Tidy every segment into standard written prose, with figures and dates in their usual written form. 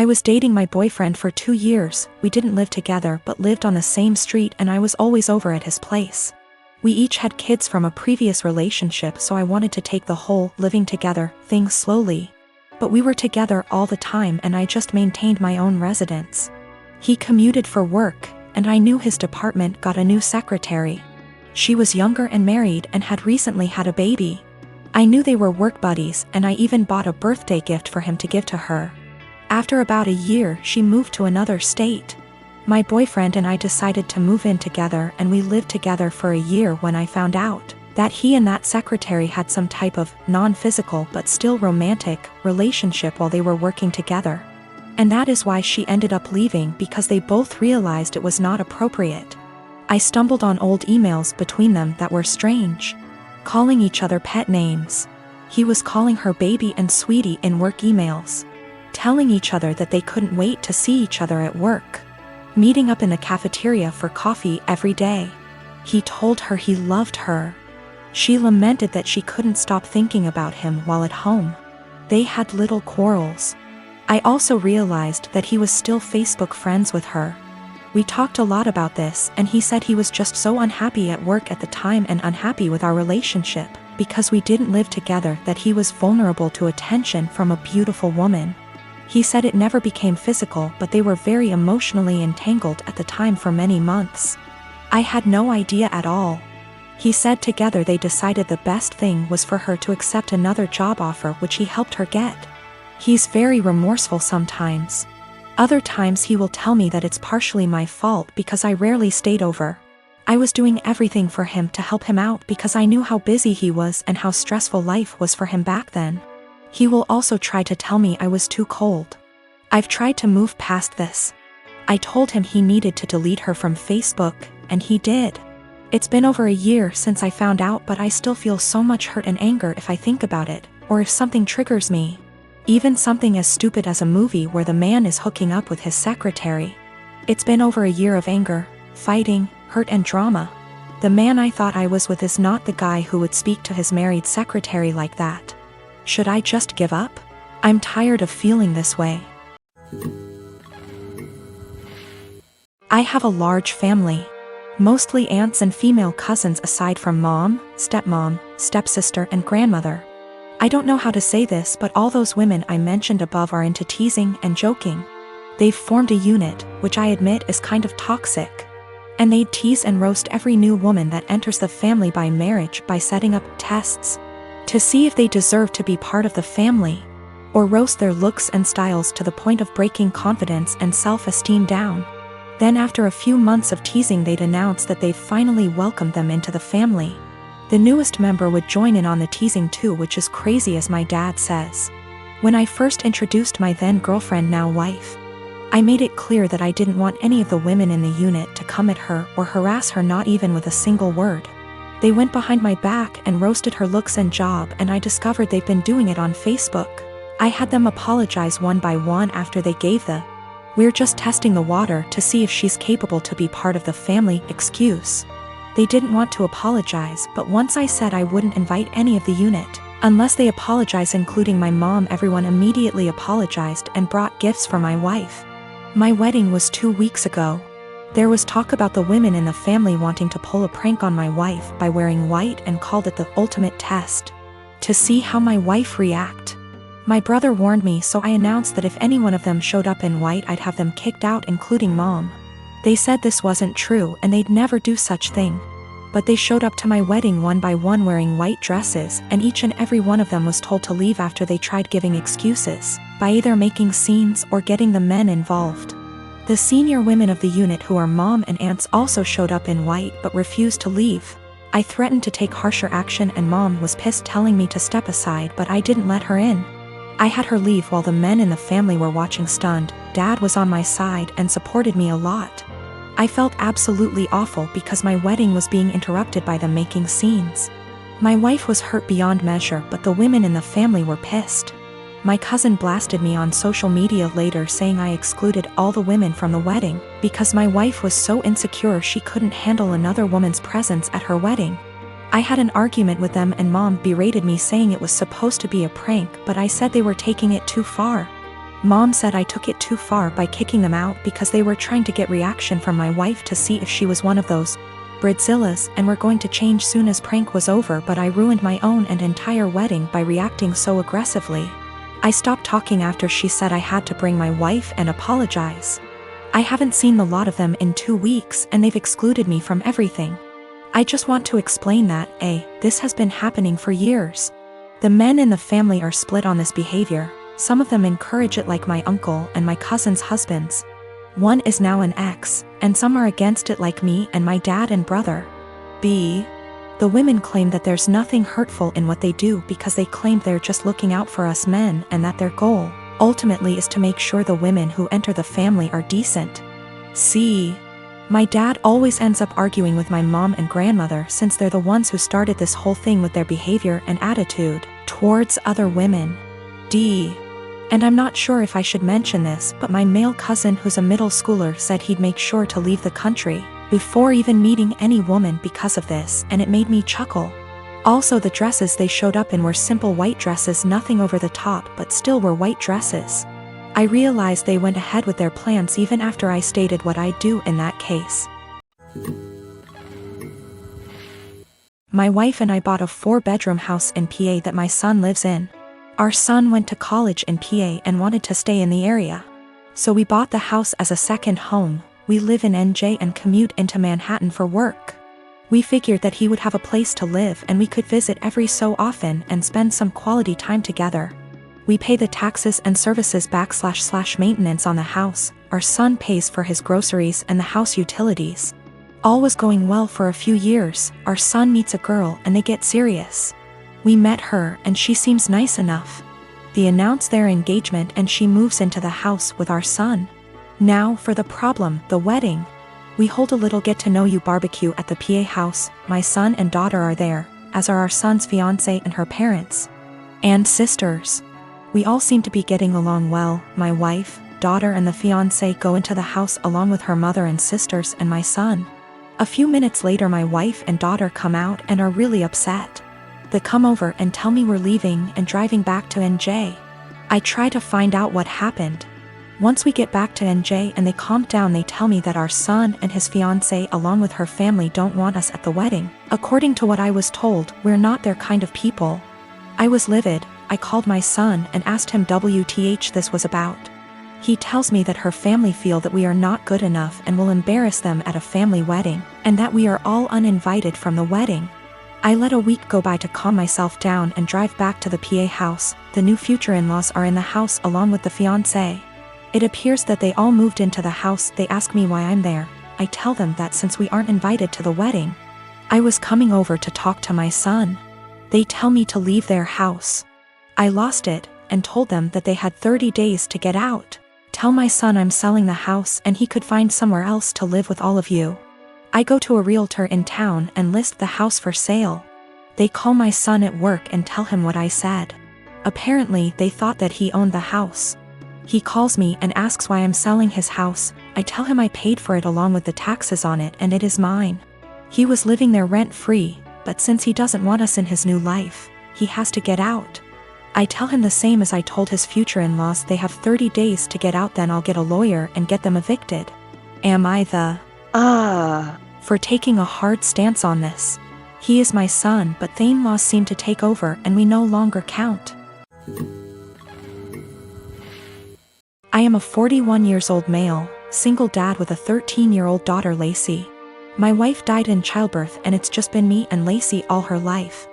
I was dating my boyfriend for 2 years. We didn't live together but lived on the same street, and I was always over at his place. We each had kids from a previous relationship, so I wanted to take the whole living together thing slowly. But we were together all the time and I just maintained my own residence. He commuted for work, and I knew his department got a new secretary. She was younger and married and had recently had a baby. I knew they were work buddies, and I even bought a birthday gift for him to give to her. After about a year, she moved to another state. My boyfriend and I decided to move in together, and we lived together for a year when I found out that he and that secretary had some type of non-physical but still romantic relationship while they were working together. And that is why she ended up leaving, because they both realized it was not appropriate. I stumbled on old emails between them that were strange, calling each other pet names. He was calling her baby and sweetie in work emails, telling each other that they couldn't wait to see each other at work, meeting up in the cafeteria for coffee every day. He told her he loved her. She lamented that she couldn't stop thinking about him while at home. They had little quarrels. I also realized that he was still Facebook friends with her. We talked a lot about this, and he said he was just so unhappy at work at the time and unhappy with our relationship, because we didn't live together, that he was vulnerable to attention from a beautiful woman. He said it never became physical, but they were very emotionally entangled at the time for many months. I had no idea at all. He said together they decided the best thing was for her to accept another job offer, which he helped her get. He's very remorseful sometimes. Other times he will tell me that it's partially my fault because I rarely stayed over. I was doing everything for him to help him out because I knew how busy he was and how stressful life was for him back then. He will also try to tell me I was too cold. I've tried to move past this. I told him he needed to delete her from Facebook, and he did. It's been over a year since I found out, but I still feel so much hurt and anger if I think about it, or if something triggers me. Even something as stupid as a movie where the man is hooking up with his secretary. It's been over a year of anger, fighting, hurt and drama. The man I thought I was with is not the guy who would speak to his married secretary like that. Should I just give up? I'm tired of feeling this way. I have a large family. Mostly aunts and female cousins aside from mom, stepmom, stepsister and grandmother. I don't know how to say this, but all those women I mentioned above are into teasing and joking. They've formed a unit, which I admit is kind of toxic. And they'd tease and roast every new woman that enters the family by marriage by setting up tests to see if they deserve to be part of the family, or roast their looks and styles to the point of breaking confidence and self-esteem down. Then after a few months of teasing, they'd announce that they've finally welcomed them into the family. The newest member would join in on the teasing too, which is crazy, as my dad says. When I first introduced my then girlfriend, now wife, I made it clear that I didn't want any of the women in the unit to come at her or harass her, not even with a single word. They went behind my back and roasted her looks and job, and I discovered they've been doing it on Facebook. I had them apologize one by one after they gave the "we're just testing the water to see if she's capable to be part of the family" excuse. They didn't want to apologize, but once I said I wouldn't invite any of the unit unless they apologize, including my mom, everyone immediately apologized and brought gifts for my wife. My wedding was 2 weeks ago. There was talk about the women in the family wanting to pull a prank on my wife by wearing white, and called it the ultimate test to see how my wife react. My brother warned me, so I announced that if any one of them showed up in white, I'd have them kicked out, including mom. They said this wasn't true and they'd never do such thing. But they showed up to my wedding one by one wearing white dresses, and each and every one of them was told to leave after they tried giving excuses by either making scenes or getting the men involved. The senior women of the unit, who are mom and aunts, also showed up in white but refused to leave. I threatened to take harsher action and mom was pissed, telling me to step aside, but I didn't let her in. I had her leave while the men in the family were watching stunned. Dad was on my side and supported me a lot. I felt absolutely awful because my wedding was being interrupted by them making scenes. My wife was hurt beyond measure, but the women in the family were pissed. My cousin blasted me on social media later, saying I excluded all the women from the wedding because my wife was so insecure she couldn't handle another woman's presence at her wedding. I had an argument with them and mom berated me, saying it was supposed to be a prank, but I said they were taking it too far. Mom said I took it too far by kicking them out because they were trying to get reaction from my wife to see if she was one of those Bridzillas and were going to change soon as prank was over, but I ruined my own and entire wedding by reacting so aggressively. I stopped talking after she said I had to bring my wife and apologize. I haven't seen the lot of them in 2 weeks and they've excluded me from everything. I just want to explain that, this has been happening for years. The men in the family are split on this behavior. Some of them encourage it like my uncle and my cousin's husbands. One is now an ex, and some are against it like me and my dad and brother. The women claim that there's nothing hurtful in what they do because they claim they're just looking out for us men and that their goal, ultimately, is to make sure the women who enter the family are decent. See? My dad always ends up arguing with my mom and grandmother since they're the ones who started this whole thing with their behavior and attitude towards other women. And I'm not sure if I should mention this, but my male cousin who's a middle schooler said he'd make sure to leave the country before even meeting any woman because of this, and it made me chuckle. Also, the dresses they showed up in were simple white dresses, nothing over the top, but still were white dresses. I realized they went ahead with their plans even after I stated what I'd do in that case. My wife and I bought a 4-bedroom house in PA that my son lives in. Our son went to college in PA and wanted to stay in the area. So we bought the house as a second home. We live in NJ and commute into Manhattan for work. We figured that he would have a place to live and we could visit every so often and spend some quality time together. We pay the taxes and services / maintenance on the house. Our son pays for his groceries and the house utilities. All was going well for a few years. Our son meets a girl and they get serious. We met her and she seems nice enough. They announce their engagement and she moves into the house with our son. Now for the problem, the wedding. We hold a little get-to-know-you barbecue at the PA house. My son and daughter are there, as are our son's fiancé and her parents. And sisters. We all seem to be getting along well. My wife, daughter and the fiancé go into the house along with her mother and sisters and my son. A few minutes later my wife and daughter come out and are really upset. They come over and tell me we're leaving and driving back to NJ. I try to find out what happened. Once we get back to NJ and they calm down, they tell me that our son and his fiancée along with her family don't want us at the wedding. According to what I was told, we're not their kind of people. I was livid. I called my son and asked him WTH this was about. He tells me that her family feel that we are not good enough and will embarrass them at a family wedding, and that we are all uninvited from the wedding. I let a week go by to calm myself down and drive back to the PA house. The new future in-laws are in the house along with the fiancé. It appears that they all moved into the house. They ask me why I'm there. I tell them that since we aren't invited to the wedding, I was coming over to talk to my son. They tell me to leave their house. I lost it and told them that they had 30 days to get out. Tell my son I'm selling the house and he could find somewhere else to live with all of you. I go to a realtor in town and list the house for sale. They call my son at work and tell him what I said. Apparently they thought that he owned the house. He calls me and asks why I'm selling his house. I tell him I paid for it along with the taxes on it and it is mine. He was living there rent-free, but since he doesn't want us in his new life, he has to get out. I tell him the same as I told his future in-laws. They have 30 days to get out, then I'll get a lawyer and get them evicted. Am I the for taking a hard stance on this? He is my son, but the in-laws seem to take over and we no longer count. I am a 41 years old male, single dad with a 13-year-old daughter Lacey. My wife died in childbirth and it's just been me and Lacey all her life.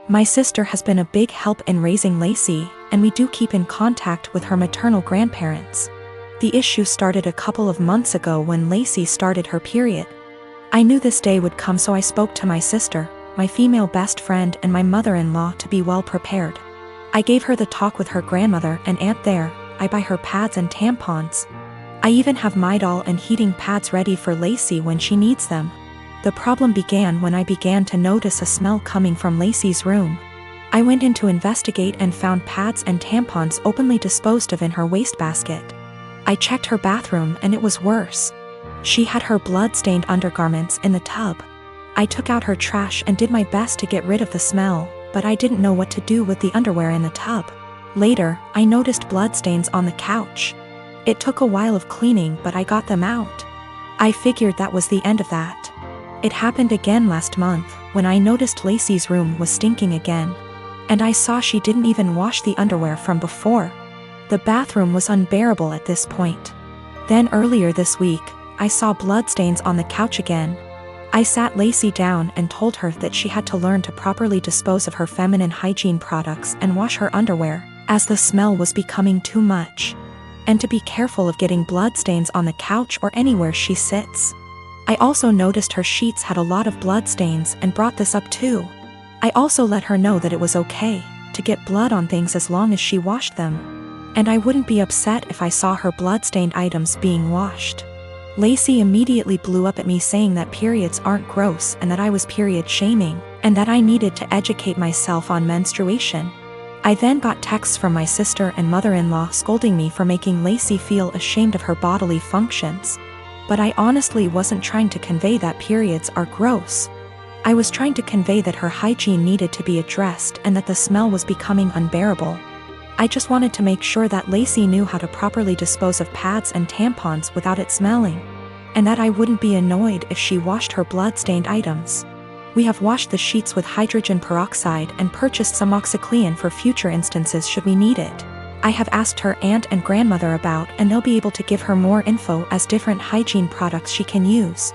My sister has been a big help in raising Lacey, and we do keep in contact with her maternal grandparents. The issue started a couple of months ago when Lacey started her period. I knew this day would come, so I spoke to my sister, my female best friend and my mother-in-law to be well prepared. I gave her the talk with her grandmother and aunt there. I buy her pads and tampons. I even have Midol and heating pads ready for Lacey when she needs them. The problem began when I began to notice a smell coming from Lacey's room. I went in to investigate and found pads and tampons openly disposed of in her wastebasket. I checked her bathroom and it was worse. She had her blood-stained undergarments in the tub. I took out her trash and did my best to get rid of the smell, but I didn't know what to do with the underwear in the tub. Later, I noticed bloodstains on the couch. It took a while of cleaning, but I got them out. I figured that was the end of that. It happened again last month, when I noticed Lacey's room was stinking again. And I saw she didn't even wash the underwear from before. The bathroom was unbearable at this point. Then earlier this week, I saw bloodstains on the couch again. I sat Lacey down and told her that she had to learn to properly dispose of her feminine hygiene products and wash her underwear, as the smell was becoming too much. And to be careful of getting bloodstains on the couch or anywhere she sits. I also noticed her sheets had a lot of bloodstains and brought this up too. I also let her know that it was okay to get blood on things as long as she washed them. And I wouldn't be upset if I saw her bloodstained items being washed. Lacey immediately blew up at me saying that periods aren't gross and that I was period shaming, and that I needed to educate myself on menstruation. I then got texts from my sister and mother-in-law scolding me for making Lacey feel ashamed of her bodily functions. But I honestly wasn't trying to convey that periods are gross. I was trying to convey that her hygiene needed to be addressed and that the smell was becoming unbearable. I just wanted to make sure that Lacey knew how to properly dispose of pads and tampons without it smelling. And that I wouldn't be annoyed if she washed her blood-stained items. We have washed the sheets with hydrogen peroxide and purchased some OxyClean for future instances should we need it. I have asked her aunt and grandmother about, and they'll be able to give her more info as different hygiene products she can use.